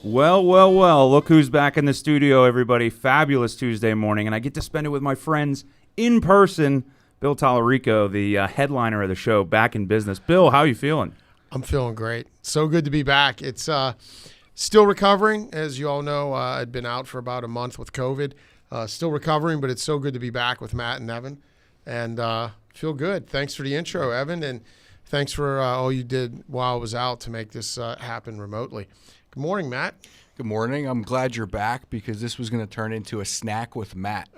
Well, well, well, look who's back in the studio, everybody. Fabulous Tuesday morning, and I get to spend it with my friends in person. Bill Tallarico, the headliner of the show, back in business. Bill, how are you feeling? I'm feeling great. So good to be back. It's still recovering. As you all know, I'd been out for about a month with COVID. Still recovering, but it's so good to be back with Matt and Evan. And feel good. Thanks for the intro, Evan, and thanks for all you did while I was out to make this happen remotely. Good morning, Matt. Good morning. I'm glad you're back because this was going to turn into a snack with Matt.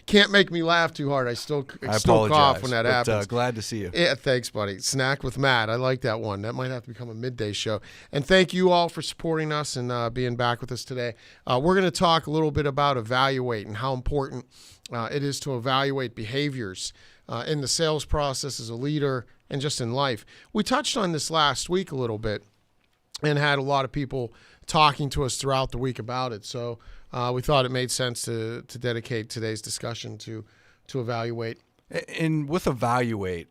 Can't make me laugh too hard. I still apologize, cough when that happens. Glad to see you. Yeah, thanks, buddy. Snack with Matt. I like that one. That might have to become a midday show. And thank you all for supporting us and being back with us today. We're going to talk a little bit about evaluate and how important it is to evaluate behaviors in the sales process as a leader and just in life. We touched on this last week a little bit and had a lot of people talking to us throughout the week about it. So we thought it made sense to dedicate today's discussion to evaluate. And with evaluate,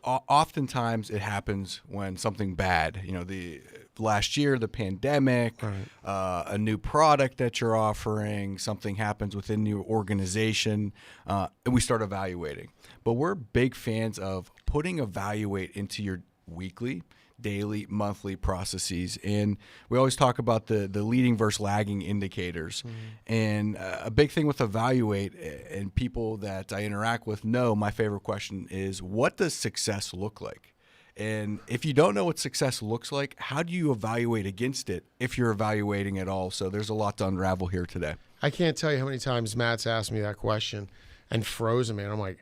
oftentimes it happens when something bad, the last year, the pandemic, right. A new product that you're offering, something happens within your organization, and we start evaluating. But we're big fans of putting evaluate into your weekly, daily, monthly processes. And we always talk about the leading versus lagging indicators. Mm-hmm. And a big thing with evaluate, and people that I interact with know my favorite question is, what does success look like? And if you don't know what success looks like, how do you evaluate against it if you're evaluating at all? So there's a lot to unravel here today. I can't tell you how many times Matt's asked me that question and frozen me. And I'm like,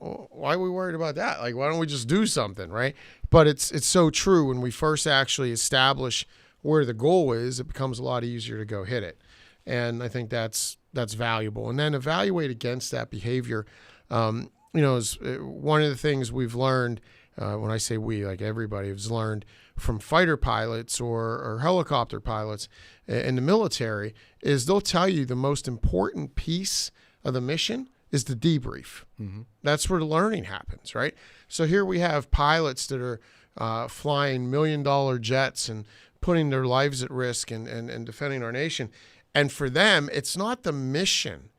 why are we worried about that? Like, why don't we just do something, right? But it's so true. When we first actually establish where the goal is, it becomes a lot easier to go hit it. And I think that's valuable. And then evaluate against that behavior. Is one of the things we've learned, when I say we, like everybody has learned from fighter pilots or helicopter pilots in the military, is they'll tell you the most important piece of the mission is the debrief. Mm-hmm. That's where the learning happens, right? So here we have pilots that are flying $1 million jets and putting their lives at risk and defending our nation. And for them, it's not the mission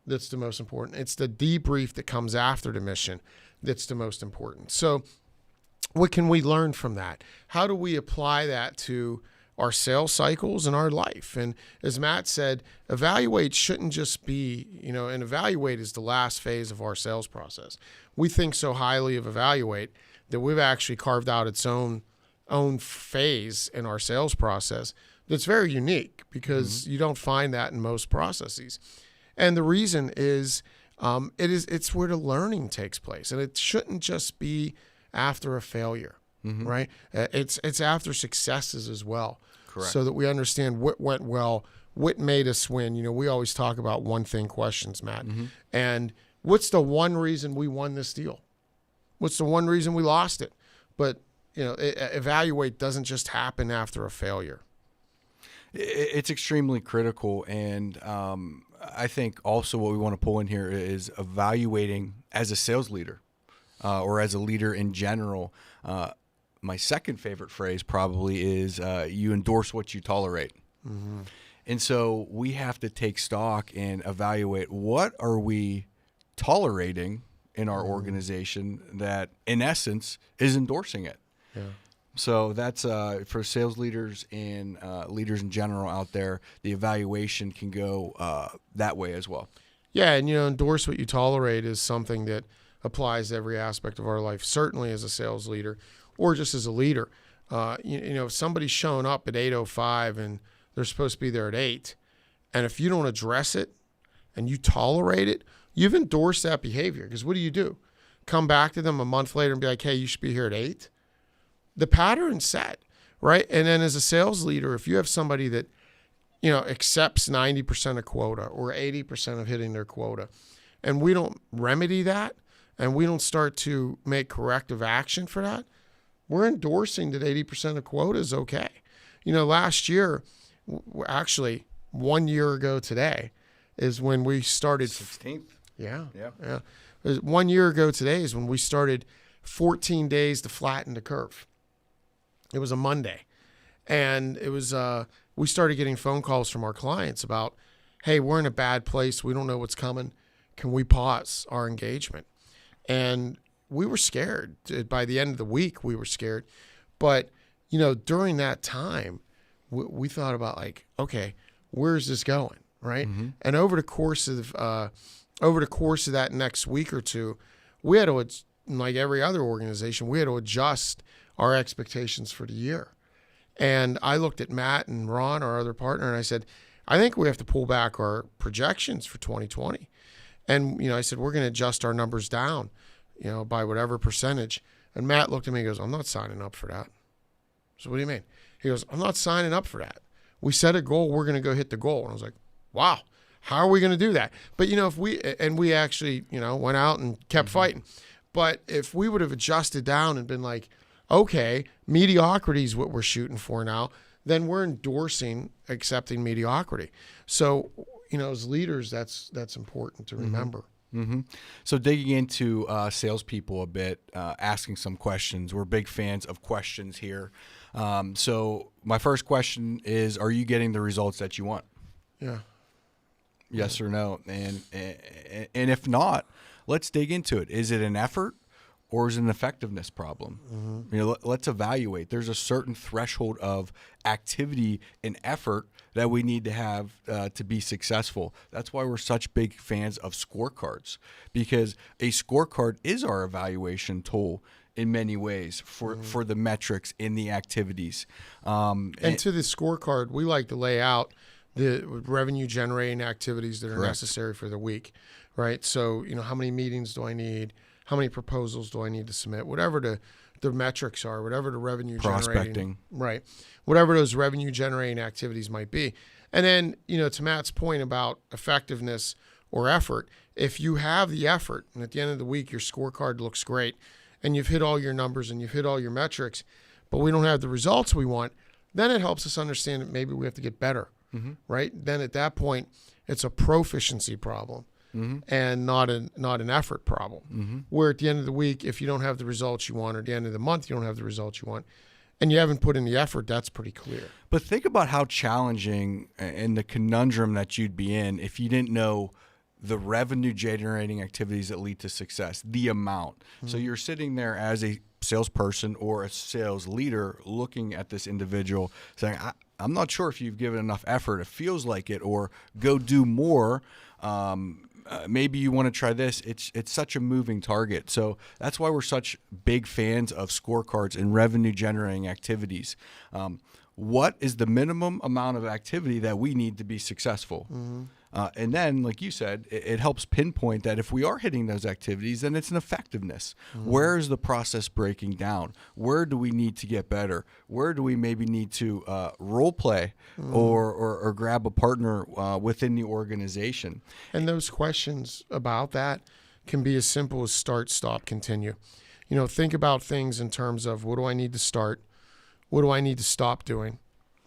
that's the most important. It's the debrief that comes after the mission that's the most important. So what can we learn from that? How do we apply that to our sales cycles and our life? And as Matt said, evaluate shouldn't just be, and evaluate is the last phase of our sales process. We think so highly of evaluate that we've actually carved out its own phase in our sales process that's very unique, because you don't find that in most processes. And the reason is it's where the learning takes place, and it shouldn't just be after a failure. Mm-hmm. Right? It's after successes as well. Correct. So that we understand what went well, what made us win. We always talk about one thing questions, Matt. Mm-hmm. And what's the one reason we won this deal? What's the one reason we lost it? But, evaluate doesn't just happen after a failure. It's extremely critical. And I think also what we want to pull in here is evaluating as a sales leader or as a leader in general. My second favorite phrase probably is you endorse what you tolerate. Mm-hmm. And so we have to take stock and evaluate, what are we tolerating in our organization that, in essence, is endorsing it. Yeah. So that's for sales leaders and leaders in general out there, the evaluation can go that way as well. Yeah, and endorse what you tolerate is something that applies to every aspect of our life, certainly as a sales leader or just as a leader. If somebody's showing up at 8:05 and they're supposed to be there at 8, and if you don't address it and you tolerate it, you've endorsed that behavior. Because what do? Come back to them a month later and be like, hey, you should be here at 8? The pattern's set, right? And then as a sales leader, if you have somebody that, accepts 90% of quota or 80% of hitting their quota, and we don't remedy that, and we don't start to make corrective action for that, we're endorsing that 80% of quota is okay. Last year, actually 1 year ago today, is when we started. 16th. Yeah. 1 year ago today is when we started 14 days to flatten the curve. It was a Monday. And it was, we started getting phone calls from our clients about, hey, we're in a bad place. We don't know what's coming. Can we pause our engagement? And we were scared. By the end of the week, we were scared. But, during that time, we thought about like, okay, where's this going, right? Mm-hmm. And over the course of that next week or two, we had to, like every other organization, we had to adjust our expectations for the year. And I looked at Matt and Ron, our other partner, and I said, I think we have to pull back our projections for 2020. And, I said, we're going to adjust our numbers down, by whatever percentage. And Matt looked at me and goes, I'm not signing up for that. So what do you mean? He goes, I'm not signing up for that. We set a goal, we're going to go hit the goal. And I was like, wow, how are we going to do that? But, if we actually, went out and kept fighting. But if we would have adjusted down and been like, okay, mediocrity is what we're shooting for now, then we're endorsing accepting mediocrity. So, as leaders, that's important to remember. Mm-hmm. So digging into salespeople a bit, asking some questions. We're big fans of questions here. So my first question is, are you getting the results that you want? Yeah. Yes or no? And if not, let's dig into it. Is it an effort? Or is it an effectiveness problem? Mm-hmm. Let's evaluate. There's a certain threshold of activity and effort that we need to have to be successful. That's why we're such big fans of scorecards, because a scorecard is our evaluation tool in many ways for the metrics in the activities. And to the scorecard, we like to lay out the revenue generating activities that are necessary for the week, right? So, how many meetings do I need? How many proposals do I need to submit? Whatever the metrics are, whatever the revenue generating, right? Whatever those revenue generating activities might be. And then, to Matt's point about effectiveness or effort, if you have the effort and at the end of the week, your scorecard looks great and you've hit all your numbers and you've hit all your metrics, but we don't have the results we want, then it helps us understand that maybe we have to get better, right? Then at that point, it's a proficiency problem. Mm-hmm. And not an effort problem. Mm-hmm. Where at the end of the week, if you don't have the results you want, or at the end of the month you don't have the results you want, and you haven't put in the effort, that's pretty clear. But think about how challenging and the conundrum that you'd be in if you didn't know the revenue generating activities that lead to success, the amount. Mm-hmm. So you're sitting there as a salesperson or a sales leader looking at this individual saying, I'm not sure if you've given enough effort. It feels like it, or go do more. Maybe you want to try this. It's such a moving target. So that's why we're such big fans of scorecards and revenue generating activities. What is the minimum amount of activity that we need to be successful? Mm-hmm. And then, like you said, it helps pinpoint that if we are hitting those activities, then it's an effectiveness. Mm-hmm. Where is the process breaking down? Where do we need to get better? Where do we maybe need to role play or grab a partner within the organization? And those questions about that can be as simple as start, stop, continue. Think about things in terms of, what do I need to start? What do I need to stop doing?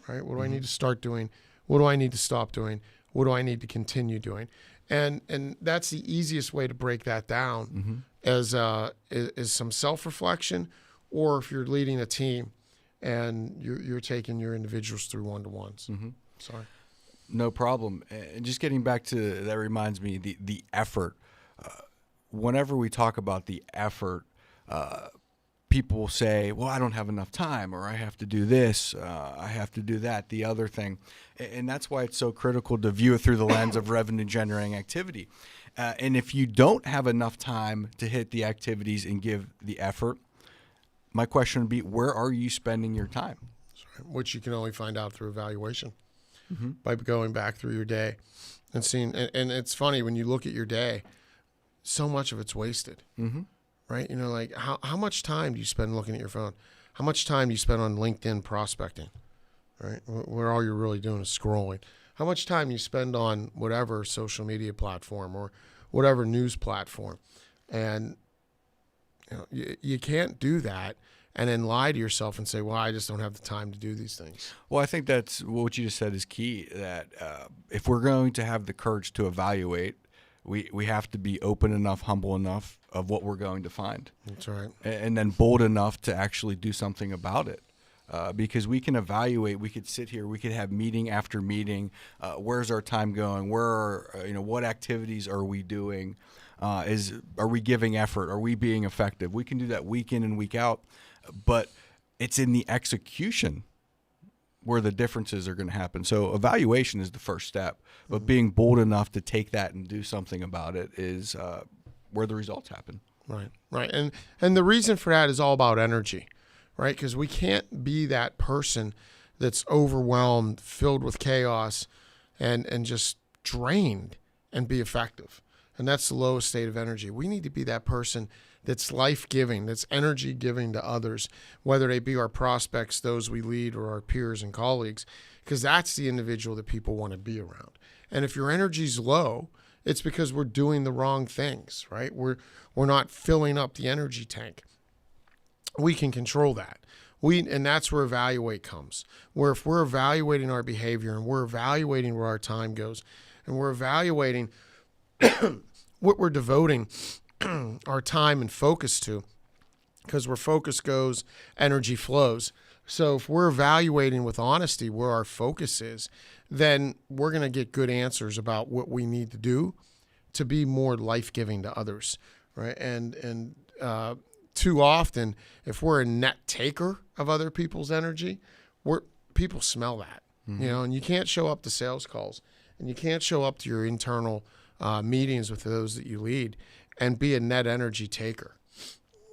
Right? What do I need to start doing? What do I need to stop doing? What do I need to continue doing? And that's the easiest way to break that down as is some self-reflection, or if you're leading a team and you're taking your individuals through one-to-ones. Mm-hmm. Sorry. No problem. And just getting back to that reminds me, the effort. Whenever we talk about the effort, people will say, well, I don't have enough time, or I have to do this, I have to do that, the other thing. And that's why it's so critical to view it through the lens of revenue generating activity. And if you don't have enough time to hit the activities and give the effort, my question would be, where are you spending your time? Which you can only find out through evaluation, by going back through your day and seeing. And it's funny, when you look at your day, so much of it's wasted. Mm-hmm. Right? Like how much time do you spend looking at your phone? How much time do you spend on LinkedIn prospecting? Right? Where all you're really doing is scrolling. How much time you spend on whatever social media platform or whatever news platform? And you can't do that and then lie to yourself and say, well, I just don't have the time to do these things. Well, I think that's what you just said is key, that if we're going to have the courage to evaluate, we have to be open enough, humble enough of what we're going to find. That's right. And then bold enough to actually do something about it. because we can evaluate. We could sit here. We could have meeting after meeting. Where's our time going? What activities are we doing? Are we giving effort? Are we being effective? We can do that week in and week out, but it's in the execution where the differences are going to happen. So evaluation is the first step, but being bold enough to take that and do something about it is where the results happen. Right. And the reason for that is all about energy, right? Because we can't be that person that's overwhelmed, filled with chaos, and just drained and be effective. And that's the lowest state of energy. We need to be that person that's life-giving, that's energy-giving to others, whether they be our prospects, those we lead, or our peers and colleagues, because that's the individual that people want to be around. And if your energy's low, it's because we're doing the wrong things, right? We're not filling up the energy tank. We can control that. And that's where evaluate comes, where if we're evaluating our behavior and we're evaluating where our time goes and we're evaluating what we're devoting our time and focus to, because where focus goes, energy flows. So if we're evaluating with honesty where our focus is, then we're going to get good answers about what we need to do to be more life-giving to others, right? And too often, if we're a net taker of other people's energy, people smell that, and you can't show up to sales calls and you can't show up to your internal meetings with those that you lead and be a net energy taker,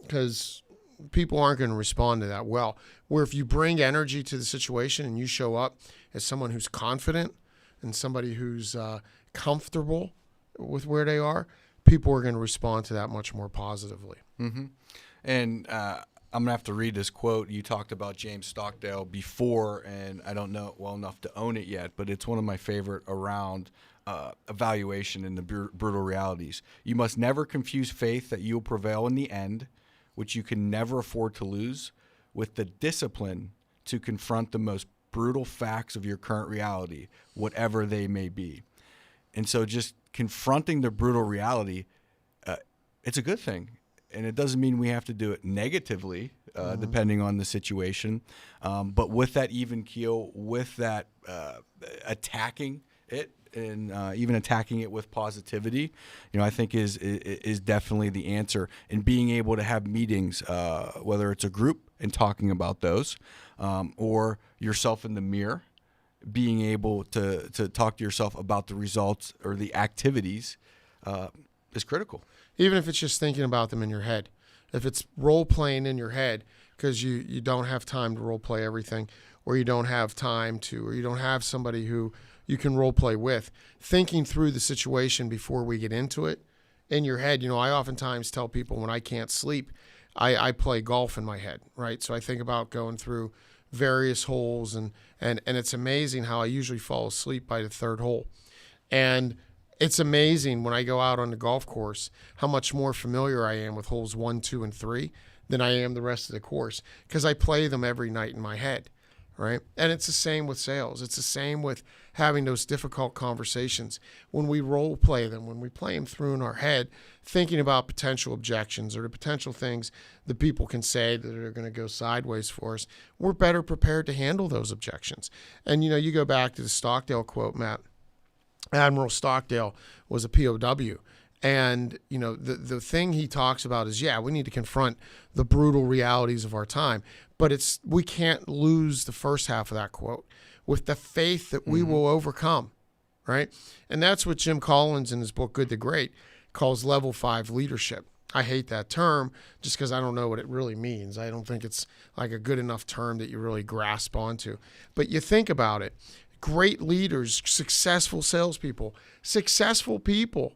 because people aren't going to respond to that well. Where if you bring energy to the situation and you show up as someone who's confident and somebody who's comfortable with where they are, people are going to respond to that much more positively. Mm-hmm. And I'm going to have to read this quote. You talked about James Stockdale before, and I don't know it well enough to own it yet, but it's one of my favorite around evaluation in the brutal realities. You must never confuse faith that you will prevail in the end, which you can never afford to lose, with the discipline to confront the most brutal facts of your current reality, whatever they may be. And so just confronting the brutal reality, it's a good thing. And it doesn't mean we have to do it negatively, depending on the situation. But with that even keel, with that attacking it, and even attacking it with positivity, I think is definitely the answer. And being able to have meetings, whether it's a group and talking about those, or yourself in the mirror, being able to talk to yourself about the results or the activities is critical. Even if it's just thinking about them in your head. If it's role playing in your head because you don't have time to role play everything, or you don't have time to, or you don't have somebody who you can role play with, thinking through the situation before we get into it in your head. I oftentimes tell people when I can't sleep, I play golf in my head, right? So I think about going through various holes, and it's amazing how I usually fall asleep by the third hole. And it's amazing when I go out on the golf course how much more familiar I am with holes 1, 2, and 3 than I am the rest of the course, because I play them every night in my head, right? And it's the same with sales. It's the same with having those difficult conversations. When we role play them, when we play them through in our head, thinking about potential objections or the potential things that people can say that are going to go sideways for us, we're better prepared to handle those objections. And, you go back to the Stockdale quote, Matt. Admiral Stockdale was a POW. And, the thing he talks about is, we need to confront the brutal realities of our time. But we can't lose the first half of that quote with the faith that we will overcome, right? And that's what Jim Collins in his book, Good to Great, calls level 5 leadership. I hate that term just because I don't know what it really means. I don't think it's like a good enough term that you really grasp onto. But you think about it. Great leaders, successful salespeople, successful people,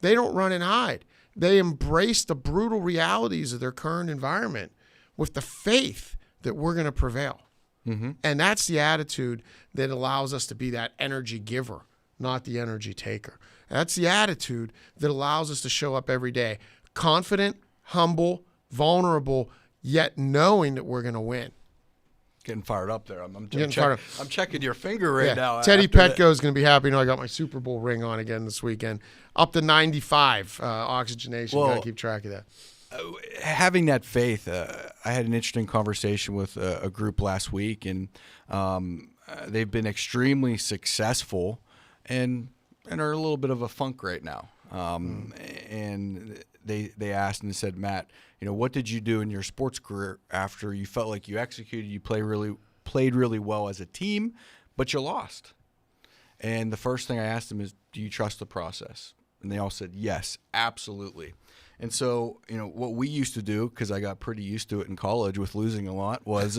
they don't run and hide. They embrace the brutal realities of their current environment with the faith that we're going to prevail. Mm-hmm. And that's the attitude that allows us to be that energy giver, not the energy taker. That's the attitude that allows us to show up every day, confident, humble, vulnerable, yet knowing that we're going to win. Getting fired up there. I'm checking your finger right now. Teddy Petco is going to be happy. I got my Super Bowl ring on again this weekend. Up to 95 oxygenation. Got to keep track of that. Having that faith, I had an interesting conversation with a group last week, and they've been extremely successful and are a little bit of a funk right now. And they asked and said, Matt, what did you do in your sports career after you felt like you executed, you played really well as a team, but you lost? And the first thing I asked them is, do you trust the process? And they all said, yes, absolutely. And so, what we used to do, because I got pretty used to it in college with losing a lot, was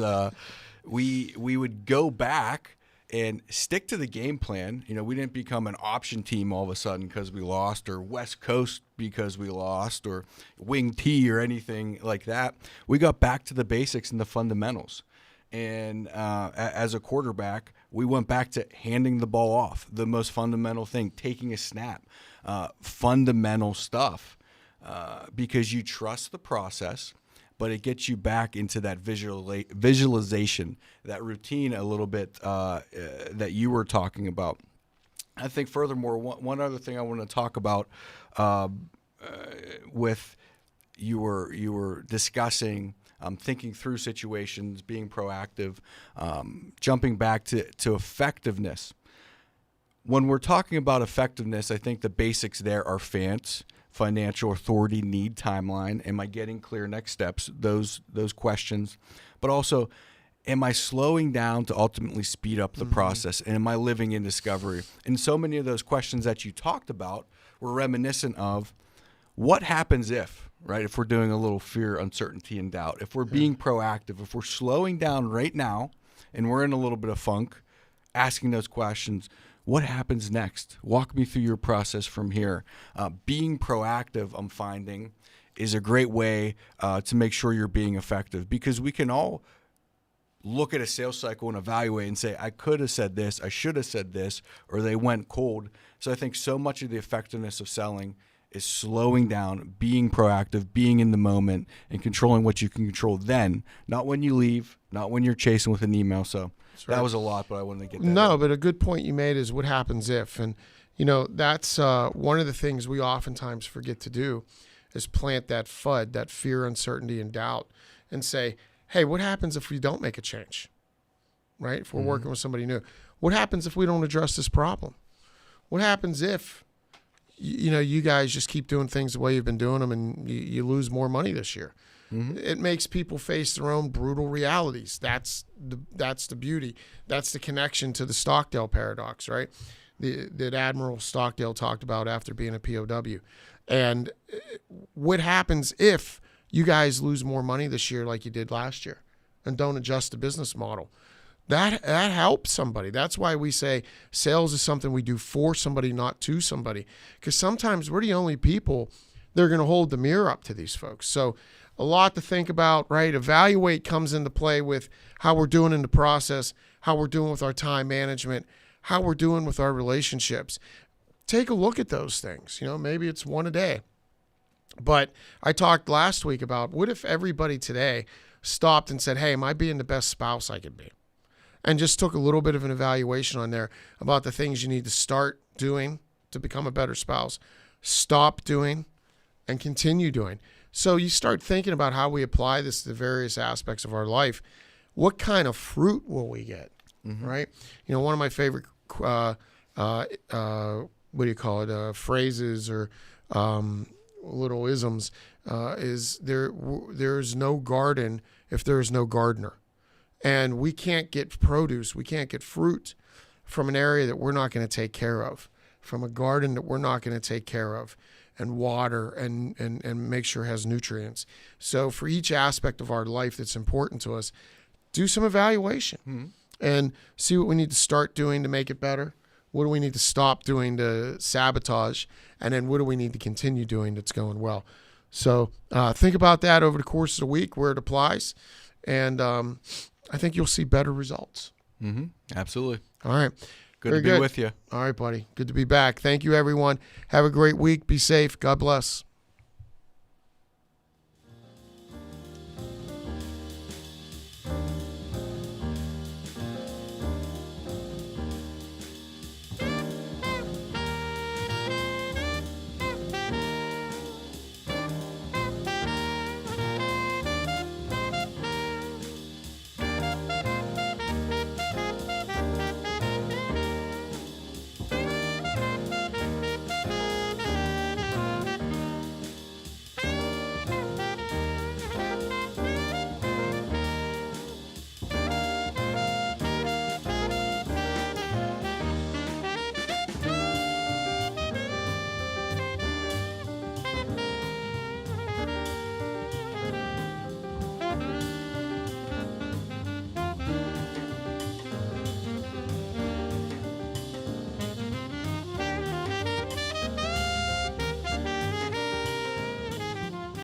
we would go back and stick to the game plan. We didn't become an option team all of a sudden because we lost, or West Coast because we lost, or wing T or anything like that. We got back to the basics and the fundamentals. And as a quarterback, we went back to handing the ball off, the most fundamental thing, taking a snap, fundamental stuff, because you trust the process, but it gets you back into that visualization, that routine a little bit that you were talking about. I think furthermore, one other thing I want to talk about with you were discussing thinking through situations, being proactive, jumping back to effectiveness. When we're talking about effectiveness, I think the basics there are financial authority, need, timeline. Am I getting clear next steps? Those questions. But also, am I slowing down to ultimately speed up the process? And am I living in discovery? And so many of those questions that you talked about were reminiscent of what happens if, right? If we're doing a little fear, uncertainty, and doubt, if we're being proactive, if we're slowing down right now and we're in a little bit of funk, asking those questions, what happens next? Walk me through your process from here. Being proactive, I'm finding, is a great way to make sure you're being effective, because we can all look at a sales cycle and evaluate and say, I could have said this, I should have said this, or they went cold. So I think so much of the effectiveness of selling is slowing down, being proactive, being in the moment, and controlling what you can control then, not when you leave, not when you're chasing with an email. So that was a lot, but I wanted to get that in. But a good point you made is what happens if. And, that's one of the things we oftentimes forget to do is plant that FUD, that fear, uncertainty, and doubt, and say, hey, what happens if we don't make a change, right? If we're working with somebody new, what happens if we don't address this problem? What happens if, you guys just keep doing things the way you've been doing them and you lose more money this year? It makes people face their own brutal realities. That's the beauty. That's the connection to the Stockdale paradox, right? That Admiral Stockdale talked about after being a POW. And what happens if you guys lose more money this year like you did last year and don't adjust the business model? That helps somebody. That's why we say sales is something we do for somebody, not to somebody. Because sometimes we're the only people that are going to hold the mirror up to these folks. So a lot to think about, right? Evaluate comes into play with how we're doing in the process, how we're doing with our time management, how we're doing with our relationships. Take a look at those things. Maybe it's one a day. But I talked last week about what if everybody today stopped and said, hey, am I being the best spouse I could be? And just took a little bit of an evaluation on there about the things you need to start doing to become a better spouse, stop doing, and continue doing. So you start thinking about how we apply this to the various aspects of our life. What kind of fruit will we get, right? One of my favorite, phrases or little isms is there's no garden if there is no gardener. And we can't get produce, we can't get fruit from an area that we're not going to take care of, from a garden that we're not going to take care of, and water and make sure it has nutrients. So for each aspect of our life that's important to us, do some evaluation and see what we need to start doing to make it better. What do we need to stop doing to sabotage? And then what do we need to continue doing that's going well? So think about that over the course of the week where it applies. And I think you'll see better results. Absolutely. All right. Good to be with you. All right, buddy. Good to be back. Thank you, everyone. Have a great week. Be safe. God bless.